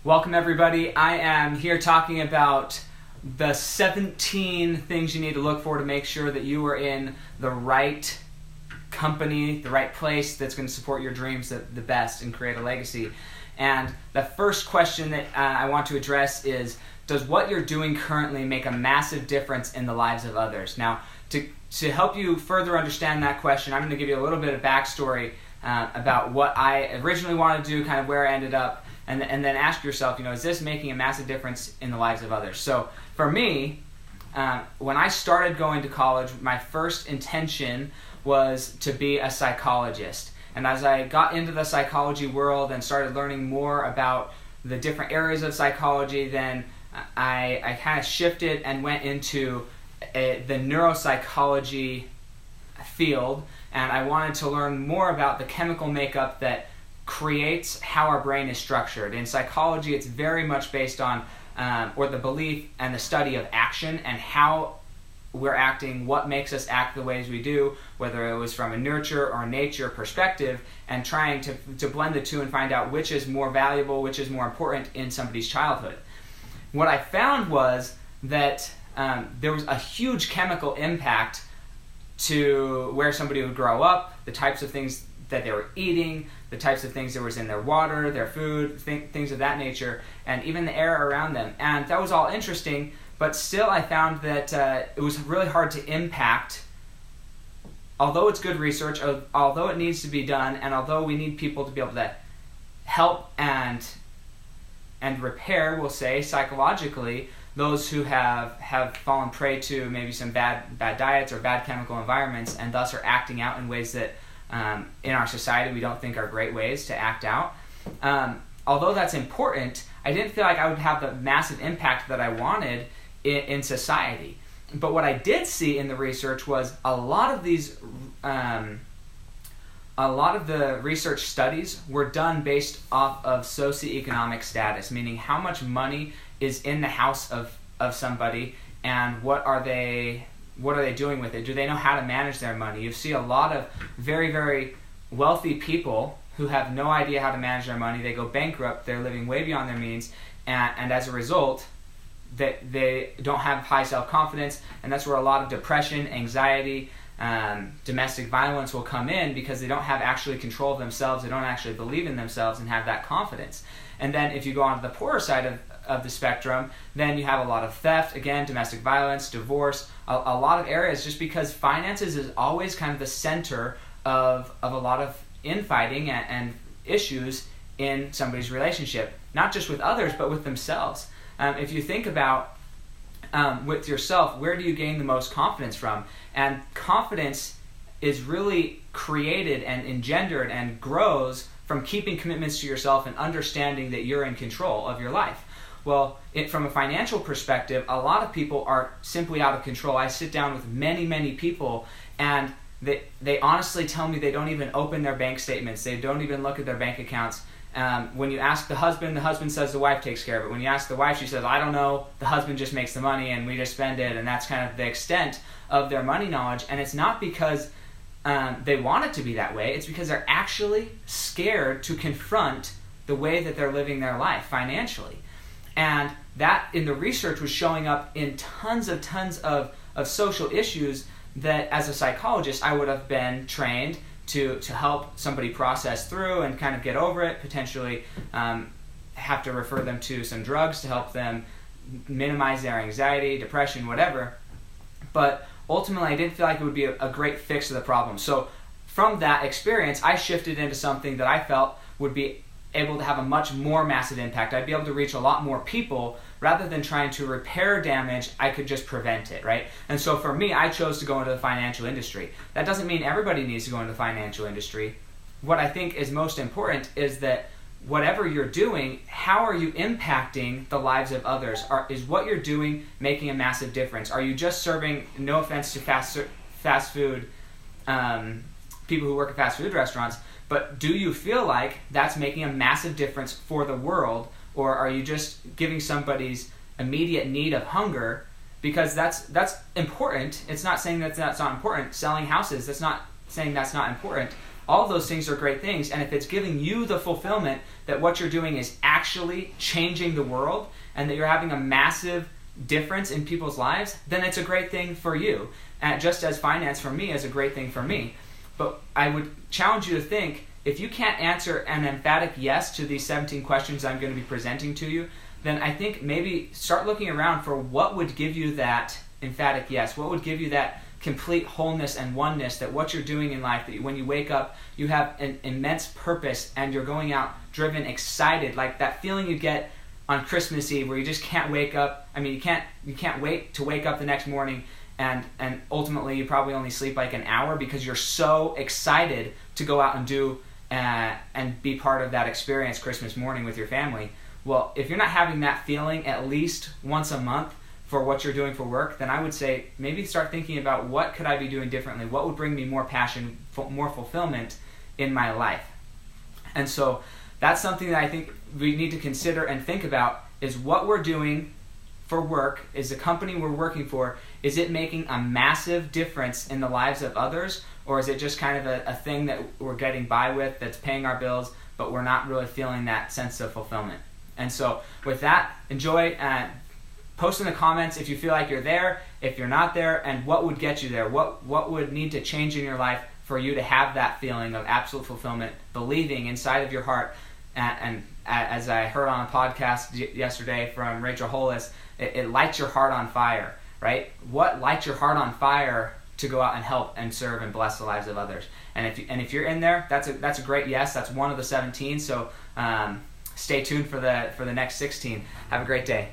Welcome everybody. I am here talking about the 17 things you need to look for to make sure that you are in the right company, the right place that's going to support your dreams the best and create a legacy. And the first question that I want to address is, does what you're doing currently make a massive difference in the lives of others? Now, to help you further understand that question, I'm going to give you a little bit of backstory about what I originally wanted to do, kind of where I ended up, and then ask yourself, is this making a massive difference in the lives of others? So for me, when I started going to college, my first intention was to be a psychologist. And as I got into the psychology world and started learning more about the different areas of psychology, then I kind of shifted and went into the neuropsychology field, and I wanted to learn more about the chemical makeup that creates how our brain is structured. In psychology, it's very much based on or the belief and the study of action and how we're acting, what makes us act the ways we do, whether it was from a nurture or nature perspective, and trying to blend the two and find out which is more valuable, which is more important in somebody's childhood. What I found was that there was a huge chemical impact to where somebody would grow up, the types of things that they were eating, the types of things that was in their water, their food, things of that nature, and even the air around them. And that was all interesting, but still I found that it was really hard to impact, although it's good research, although it needs to be done, and although we need people to be able to help and repair, we'll say, psychologically, those who have fallen prey to maybe some bad diets or bad chemical environments and thus are acting out in ways that in our society we don't think are great ways to act out. Although that's important, I didn't feel like I would have the massive impact that I wanted in society. But what I did see in the research was a lot of the research studies were done based off of socioeconomic status, meaning how much money is in the house of somebody and what are they doing with it? Do they know how to manage their money? You see a lot of very, very wealthy people who have no idea how to manage their money. They go bankrupt, they're living way beyond their means, and as a result, they don't have high self-confidence, and that's where a lot of depression, anxiety, domestic violence will come in, because they don't have actually control of themselves, they don't actually believe in themselves and have that confidence. And then if you go on to the poorer side of the spectrum, then you have a lot of theft, again, domestic violence, divorce, a lot of areas, just because finances is always kind of the center of a lot of infighting and issues in somebody's relationship, not just with others, but with themselves. If you think about with yourself, where do you gain the most confidence from? And confidence is really created and engendered and grows from keeping commitments to yourself and understanding that you're in control of your life. Well, from a financial perspective, a lot of people are simply out of control. I sit down with many, many people, and they honestly tell me they don't even open their bank statements. They don't even look at their bank accounts. When you ask the husband says the wife takes care of it. When you ask the wife, she says, I don't know, the husband just makes the money and we just spend it, and that's kind of the extent of their money knowledge. And it's not because they want it to be that way. It's because they're actually scared to confront the way that they're living their life financially. And that in the research was showing up in tons of social issues that as a psychologist I would have been trained to help somebody process through and kind of get over it, potentially have to refer them to some drugs to help them minimize their anxiety, depression, whatever. But ultimately I didn't feel like it would be a great fix to the problem. So from that experience, I shifted into something that I felt would be able to have a much more massive impact. I'd be able to reach a lot more people. Rather than trying to repair damage, I could just prevent it, right? And so for me, I chose to go into the financial industry. That doesn't mean everybody needs to go into the financial industry. What I think is most important is that whatever you're doing, how are you impacting the lives of others? Is what you're doing making a massive difference? Are you just serving, no offense to fast food, people who work at fast food restaurants, but do you feel like that's making a massive difference for the world, or are you just giving somebody's immediate need of hunger? Because that's important. It's not saying that's not important. Selling houses, that's not saying that's not important. all those things are great things. And if it's giving you the fulfillment that what you're doing is actually changing the world and that you're having a massive difference in people's lives, then it's a great thing for you. And just as finance for me is a great thing for me. But I would challenge you to think, if you can't answer an emphatic yes to these 17 questions I'm going to be presenting to you, then I think maybe start looking around for what would give you that emphatic yes, what would give you that complete wholeness and oneness, that what you're doing in life, that when you wake up, you have an immense purpose and you're going out driven, excited, like that feeling you get on Christmas Eve where you just can't wake up. I mean, you can't wait to wake up the next morning, and ultimately you probably only sleep like an hour because you're so excited to go out and do and be part of that experience Christmas morning with your family. Well, if you're not having that feeling at least once a month for what you're doing for work, then I would say maybe start thinking about what could I be doing differently? What would bring me more passion, more fulfillment in my life? And so that's something that I think we need to consider and think about, is what we're doing for work, is the company we're working for, is it making a massive difference in the lives of others, or is it just kind of a thing that we're getting by with, that's paying our bills, but we're not really feeling that sense of fulfillment? And so with that, enjoy. Post in the comments if you feel like you're there, if you're not there, and what would get you there. What would need to change in your life for you to have that feeling of absolute fulfillment, believing inside of your heart. And as I heard on a podcast yesterday from Rachel Hollis, it lights your heart on fire, right? What lights your heart on fire to go out and help and serve and bless the lives of others? And if you're in there, that's a great yes. That's one of the 17. So stay tuned for the next 16. Have a great day.